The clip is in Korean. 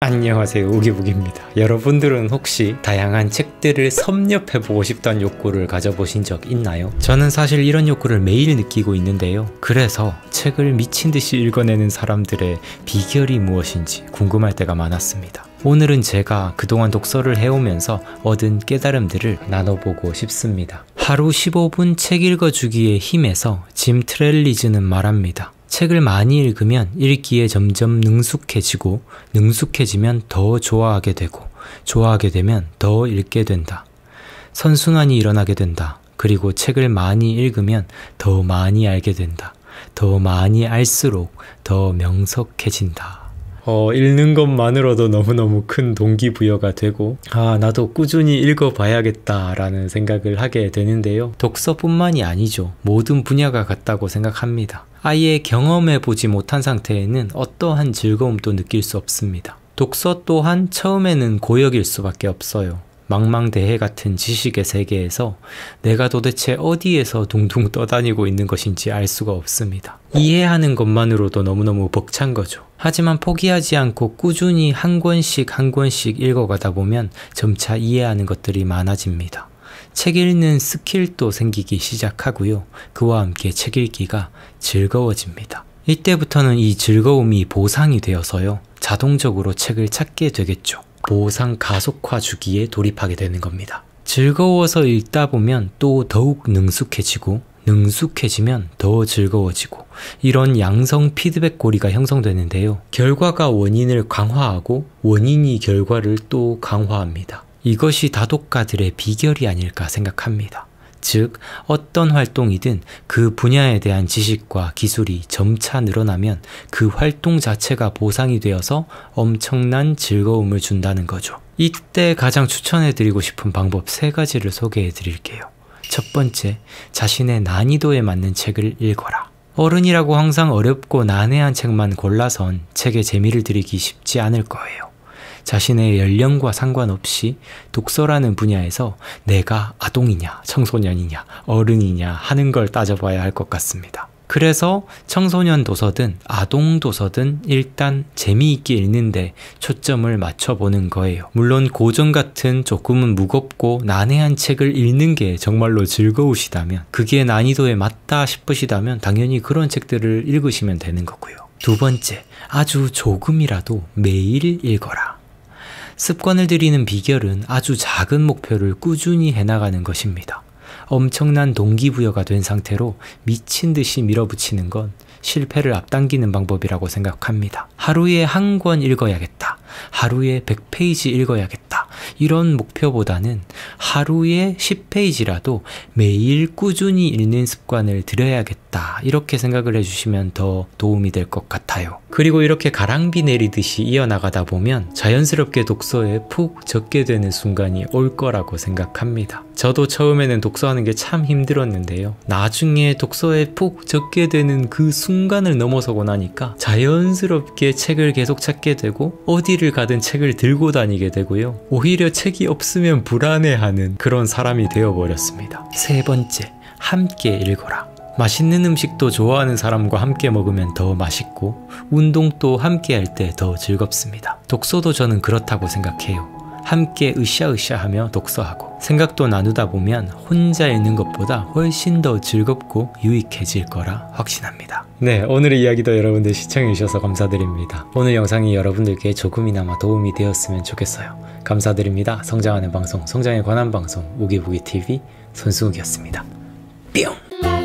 안녕하세요, 우기북입니다. 여러분들은 혹시 다양한 책들을 섭렵해보고 싶다는 욕구를 가져보신 적 있나요? 저는 사실 이런 욕구를 매일 느끼고 있는데요. 그래서 책을 미친듯이 읽어내는 사람들의 비결이 무엇인지 궁금할 때가 많았습니다. 오늘은 제가 그동안 독서를 해오면서 얻은 깨달음들을 나눠보고 싶습니다. 하루 15분 책 읽어주기의 힘에서 짐 트렐리즈는 말합니다. 책을 많이 읽으면 읽기에 점점 능숙해지고, 능숙해지면 더 좋아하게 되고, 좋아하게 되면 더 읽게 된다. 선순환이 일어나게 된다. 그리고 책을 많이 읽으면 더 많이 알게 된다. 더 많이 알수록 더 명석해진다. 읽는 것만으로도 너무너무 큰 동기부여가 되고, 나도 꾸준히 읽어봐야겠다 라는 생각을 하게 되는데요. 독서뿐만이 아니죠. 모든 분야가 같다고 생각합니다. 아예 경험해보지 못한 상태에는 어떠한 즐거움도 느낄 수 없습니다. 독서 또한 처음에는 고역일 수밖에 없어요. 망망대해 같은 지식의 세계에서 내가 도대체 어디에서 둥둥 떠다니고 있는 것인지 알 수가 없습니다. 이해하는 것만으로도 너무너무 벅찬 거죠. 하지만 포기하지 않고 꾸준히 한 권씩 한 권씩 읽어가다 보면 점차 이해하는 것들이 많아집니다. 책 읽는 스킬도 생기기 시작하고요. 그와 함께 책 읽기가 즐거워집니다. 이때부터는 이 즐거움이 보상이 되어서요. 자동적으로 책을 찾게 되겠죠. 보상 가속화 주기에 돌입하게 되는 겁니다. 즐거워서 읽다 보면 또 더욱 능숙해지고, 능숙해지면 더 즐거워지고, 이런 양성 피드백 고리가 형성되는데요. 결과가 원인을 강화하고 원인이 결과를 또 강화합니다. 이것이 다독가들의 비결이 아닐까 생각합니다. 즉, 어떤 활동이든 그 분야에 대한 지식과 기술이 점차 늘어나면 그 활동 자체가 보상이 되어서 엄청난 즐거움을 준다는 거죠. 이때 가장 추천해드리고 싶은 방법 3가지를 소개해드릴게요. 첫 번째, 자신의 난이도에 맞는 책을 읽어라. 어른이라고 항상 어렵고 난해한 책만 골라선 책에 재미를 들이기 쉽지 않을 거예요. 자신의 연령과 상관없이 독서라는 분야에서 내가 아동이냐, 청소년이냐, 어른이냐 하는 걸 따져봐야 할 것 같습니다. 그래서 청소년 도서든 아동 도서든 일단 재미있게 읽는데 초점을 맞춰보는 거예요. 물론 고전 같은 조금은 무겁고 난해한 책을 읽는 게 정말로 즐거우시다면, 그게 난이도에 맞다 싶으시다면 당연히 그런 책들을 읽으시면 되는 거고요. 두 번째, 아주 조금이라도 매일 읽어라. 습관을 들이는 비결은 아주 작은 목표를 꾸준히 해나가는 것입니다. 엄청난 동기부여가 된 상태로 미친 듯이 밀어붙이는 건 실패를 앞당기는 방법이라고 생각합니다. 하루에 한 권 읽어야겠다. 하루에 100페이지 읽어야겠다. 이런 목표보다는 하루에 10페이지라도 매일 꾸준히 읽는 습관을 들여야겠다. 이렇게 생각을 해주시면 더 도움이 될 것 같아요. 그리고 이렇게 가랑비 내리듯이 이어나가다 보면 자연스럽게 독서에 푹 젖게 되는 순간이 올 거라고 생각합니다. 저도 처음에는 독서하는 게 참 힘들었는데요. 나중에 독서에 푹 젖게 되는 그 순간을 넘어서고 나니까 자연스럽게 책을 계속 찾게 되고, 어디를 가든 책을 들고 다니게 되고요. 오히려 책이 없으면 불안해하는 그런 사람이 되어버렸습니다. 세 번째, 함께 읽어라. 맛있는 음식도 좋아하는 사람과 함께 먹으면 더 맛있고, 운동도 함께 할 때 더 즐겁습니다. 독서도 저는 그렇다고 생각해요. 함께 으쌰으쌰하며 독서하고 생각도 나누다 보면 혼자 읽는 것보다 훨씬 더 즐겁고 유익해질 거라 확신합니다. 네, 오늘의 이야기도 여러분들 시청해주셔서 감사드립니다. 오늘 영상이 여러분들께 조금이나마 도움이 되었으면 좋겠어요. 감사드립니다. 성장하는 방송, 성장에 관한 방송, 우기부기TV 손수욱이었습니다. 뿅!